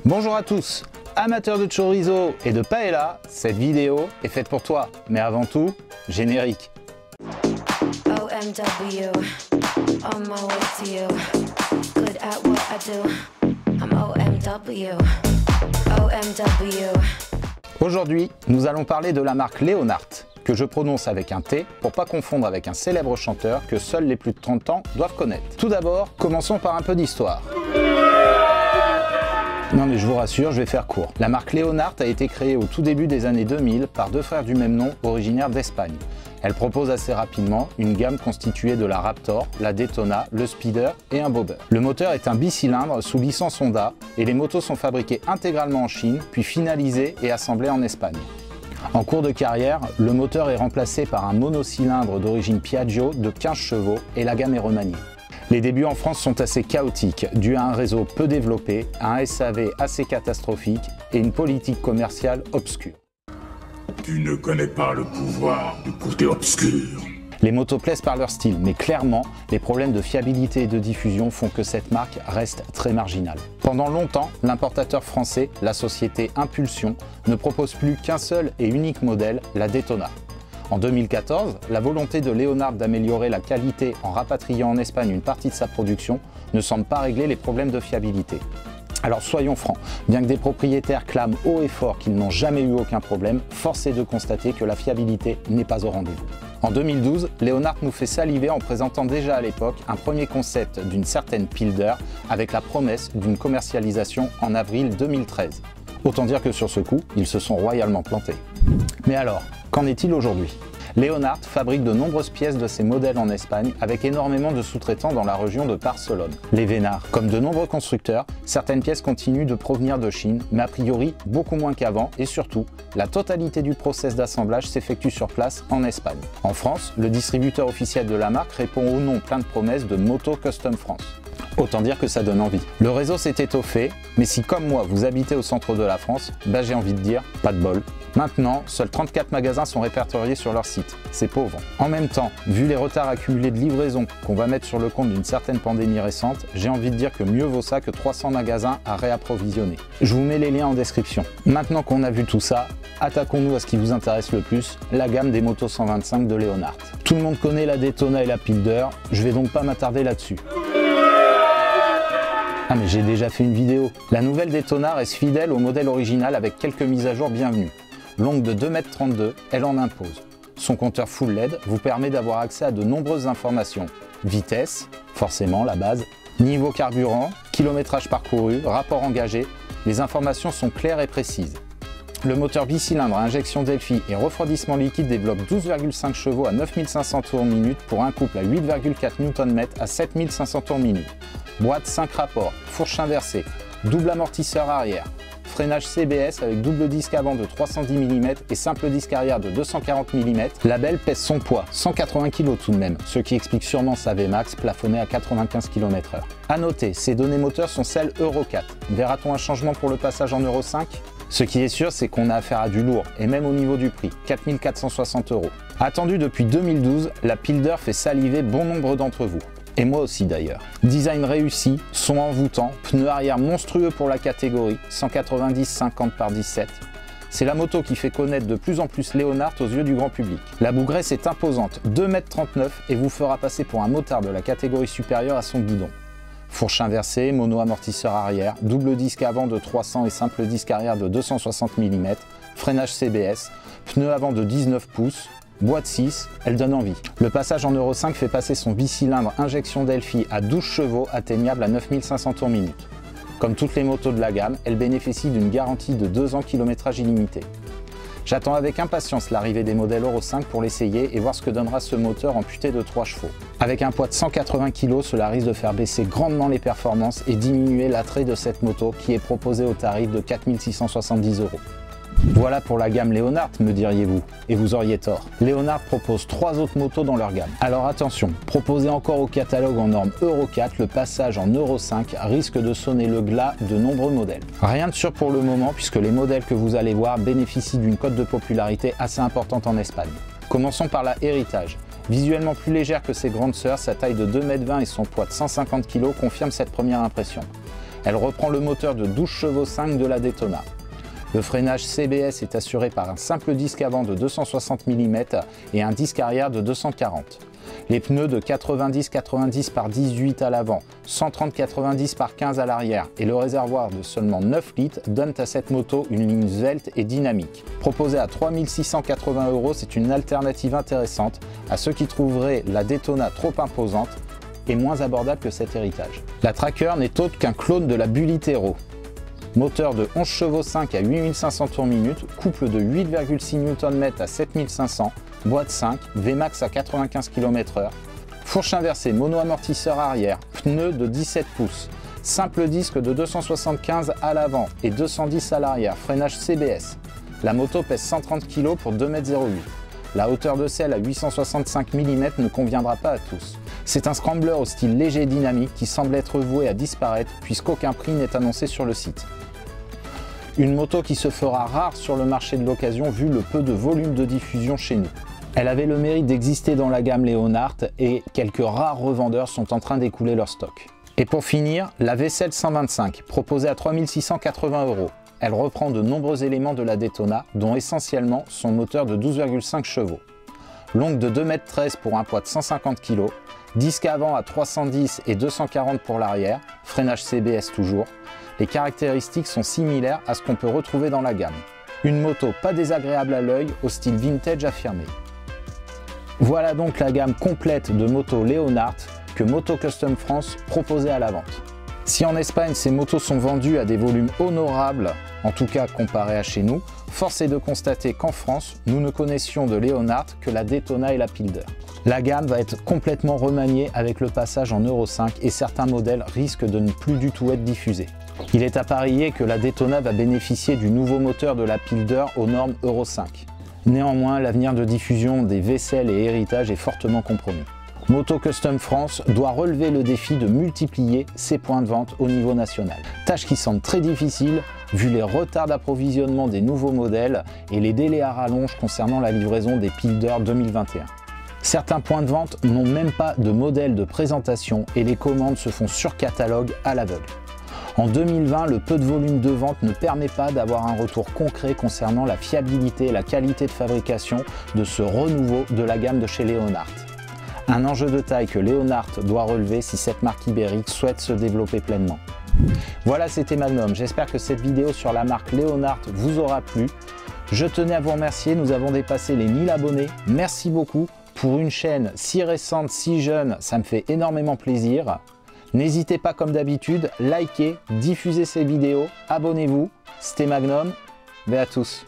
Bonjour à tous, amateurs de chorizo et de paella, cette vidéo est faite pour toi. Mais avant tout, générique. OMW, on my way to you. Good at what I do. I'm OMW, OMW. Aujourd'hui, nous allons parler de la marque Leonhardt, que je prononce avec un T pour pas confondre avec un célèbre chanteur que seuls les plus de 30 ans doivent connaître. Tout d'abord, commençons par un peu d'histoire. Non mais je vous rassure, je vais faire court. La marque Leonhardt a été créée au tout début des années 2000 par deux frères du même nom originaires d'Espagne. Elle propose assez rapidement une gamme constituée de la Raptor, la Daytona, le Speeder et un Bobber. Le moteur est un bicylindre sous licence Honda et les motos sont fabriquées intégralement en Chine puis finalisées et assemblées en Espagne. En cours de carrière, le moteur est remplacé par un monocylindre d'origine Piaggio de 15 chevaux et la gamme est remaniée. Les débuts en France sont assez chaotiques, dû à un réseau peu développé, à un SAV assez catastrophique et une politique commerciale obscure. Tu ne connais pas le pouvoir du côté obscur. Les motos plaisent par leur style, mais clairement, les problèmes de fiabilité et de diffusion font que cette marque reste très marginale. Pendant longtemps, l'importateur français, la société Impulsion, ne propose plus qu'un seul et unique modèle, la Daytona. En 2014, la volonté de Leonhardt d'améliorer la qualité en rapatriant en Espagne une partie de sa production ne semble pas régler les problèmes de fiabilité. Alors soyons francs, bien que des propriétaires clament haut et fort qu'ils n'ont jamais eu aucun problème, force est de constater que la fiabilité n'est pas au rendez-vous. En 2012, Leonhardt nous fait saliver en présentant déjà à l'époque un premier concept d'une certaine Pilder avec la promesse d'une commercialisation en avril 2013. Autant dire que sur ce coup, ils se sont royalement plantés. Mais alors, qu'en est-il aujourd'hui ? Leonhardt fabrique de nombreuses pièces de ses modèles en Espagne avec énormément de sous-traitants dans la région de Barcelone. Les Vénards, comme de nombreux constructeurs, certaines pièces continuent de provenir de Chine, mais a priori beaucoup moins qu'avant et surtout, la totalité du process d'assemblage s'effectue sur place en Espagne. En France, le distributeur officiel de la marque répond au nom plein de promesses de Moto Custom France. Autant dire que ça donne envie. Le réseau s'est étoffé, mais si comme moi vous habitez au centre de la France, bah j'ai envie de dire, pas de bol. Maintenant, seuls 34 magasins sont répertoriés sur leur site. C'est pauvre. En même temps, vu les retards accumulés de livraison qu'on va mettre sur le compte d'une certaine pandémie récente, j'ai envie de dire que mieux vaut ça que 300 magasins à réapprovisionner. Je vous mets les liens en description. Maintenant qu'on a vu tout ça, attaquons-nous à ce qui vous intéresse le plus, la gamme des motos 125 de Leonhardt. Tout le monde connaît la Daytona et la Pilder, je vais donc pas m'attarder là-dessus. Ah mais j'ai déjà fait une vidéo. La nouvelle Daytona reste fidèle au modèle original avec quelques mises à jour bienvenues. Longue de 2,32 m, elle en impose. Son compteur full LED vous permet d'avoir accès à de nombreuses informations. Vitesse, forcément la base, niveau carburant, kilométrage parcouru, rapport engagé, les informations sont claires et précises. Le moteur bicylindre à injection Delphi et refroidissement liquide développe 12,5 chevaux à 9500 tours minute pour un couple à 8,4 Nm à 7500 tours minute. Boîte 5 rapports, fourche inversée, double amortisseur arrière, freinage CBS avec double disque avant de 310 mm et simple disque arrière de 240 mm. La belle pèse son poids, 180 kg tout de même, ce qui explique sûrement sa Vmax plafonnée à 95 km/h. A noter, ces données moteurs sont celles Euro 4. Verra-t-on un changement pour le passage en Euro 5 ? Ce qui est sûr, c'est qu'on a affaire à du lourd, et même au niveau du prix, 4 460 €. Attendue depuis 2012, la Pilder fait saliver bon nombre d'entre vous. Et moi aussi d'ailleurs. Design réussi, son envoûtant, pneus arrière monstrueux pour la catégorie, 190/50 par 17. C'est la moto qui fait connaître de plus en plus Leonhardt aux yeux du grand public. La bougresse est imposante, 2,39 m et vous fera passer pour un motard de la catégorie supérieure à son guidon. Fourche inversée, mono-amortisseur arrière, double disque avant de 300 et simple disque arrière de 260 mm, freinage CBS, pneus avant de 19 pouces, boîte 6, elle donne envie. Le passage en Euro 5 fait passer son bicylindre injection Delphi à 12 chevaux atteignable à 9500 tours minute. Comme toutes les motos de la gamme, elle bénéficie d'une garantie de 2 ans kilométrage illimité. J'attends avec impatience l'arrivée des modèles Euro 5 pour l'essayer et voir ce que donnera ce moteur amputé de 3 chevaux. Avec un poids de 180 kg, cela risque de faire baisser grandement les performances et diminuer l'attrait de cette moto qui est proposée au tarif de 4 670 €. Voilà pour la gamme Leonhardt, me diriez-vous, et vous auriez tort. Leonhardt propose 3 autres motos dans leur gamme. Alors attention, proposé encore au catalogue en norme Euro 4, le passage en Euro 5 risque de sonner le glas de nombreux modèles. Rien de sûr pour le moment puisque les modèles que vous allez voir bénéficient d'une cote de popularité assez importante en Espagne. Commençons par la Heritage. Visuellement plus légère que ses grandes sœurs, sa taille de 2,20 m et son poids de 150 kg confirment cette première impression. Elle reprend le moteur de 12 chevaux 5 de la Daytona. Le freinage CBS est assuré par un simple disque avant de 260 mm et un disque arrière de 240. Les pneus de 90-90 par 18 à l'avant, 130-90 par 15 à l'arrière et le réservoir de seulement 9 litres donnent à cette moto une ligne svelte et dynamique. Proposée à 3 680 €, c'est une alternative intéressante à ceux qui trouveraient la Daytona trop imposante et moins abordable que cet héritage. La Tracker n'est autre qu'un clone de la Bulitero. Moteur de 11 chevaux 5 à 8500 tours minute, couple de 8,6 Nm à 7500, boîte 5, Vmax à 95 km/h, fourche inversée mono-amortisseur arrière, pneus de 17 pouces, simple disque de 275 à l'avant et 210 à l'arrière, freinage CBS. La moto pèse 130 kg pour 2,08 m. La hauteur de selle à 865 mm ne conviendra pas à tous. C'est un scrambler au style léger et dynamique qui semble être voué à disparaître puisqu'aucun prix n'est annoncé sur le site. Une moto qui se fera rare sur le marché de l'occasion vu le peu de volume de diffusion chez nous. Elle avait le mérite d'exister dans la gamme Leonhardt et quelques rares revendeurs sont en train d'écouler leur stock. Et pour finir, la V7 125, proposée à 3 680 €. Elle reprend de nombreux éléments de la Daytona, dont essentiellement son moteur de 12,5 chevaux. Longue de 2,13 m pour un poids de 150 kg, disque avant à 310 et 240 pour l'arrière, freinage CBS toujours. Les caractéristiques sont similaires à ce qu'on peut retrouver dans la gamme. Une moto pas désagréable à l'œil, au style vintage affirmé. Voilà donc la gamme complète de motos Leonhardt que Moto Custom France proposait à la vente. Si en Espagne ces motos sont vendues à des volumes honorables, en tout cas comparé à chez nous, force est de constater qu'en France, nous ne connaissions de Leonhardt que la Daytona et la Pilder. La gamme va être complètement remaniée avec le passage en Euro 5 et certains modèles risquent de ne plus du tout être diffusés. Il est à parier que la Daytona va bénéficier du nouveau moteur de la Pilder aux normes Euro 5. Néanmoins, l'avenir de diffusion des vaisselles et héritages est fortement compromis. Moto Custom France doit relever le défi de multiplier ses points de vente au niveau national. Tâche qui semble très difficile vu les retards d'approvisionnement des nouveaux modèles et les délais à rallonge concernant la livraison des Pilder 2021. Certains points de vente n'ont même pas de modèle de présentation et les commandes se font sur catalogue à l'aveugle. En 2020, le peu de volume de vente ne permet pas d'avoir un retour concret concernant la fiabilité et la qualité de fabrication de ce renouveau de la gamme de chez Leonhardt. Un enjeu de taille que Leonhardt doit relever si cette marque ibérique souhaite se développer pleinement. Voilà, c'était Magnum. J'espère que cette vidéo sur la marque Leonhardt vous aura plu. Je tenais à vous remercier, nous avons dépassé les 1000 abonnés. Merci beaucoup. Pour une chaîne si récente, si jeune, ça me fait énormément plaisir. N'hésitez pas comme d'habitude, likez, diffusez ces vidéos, abonnez-vous. C'était Magnum, à tous.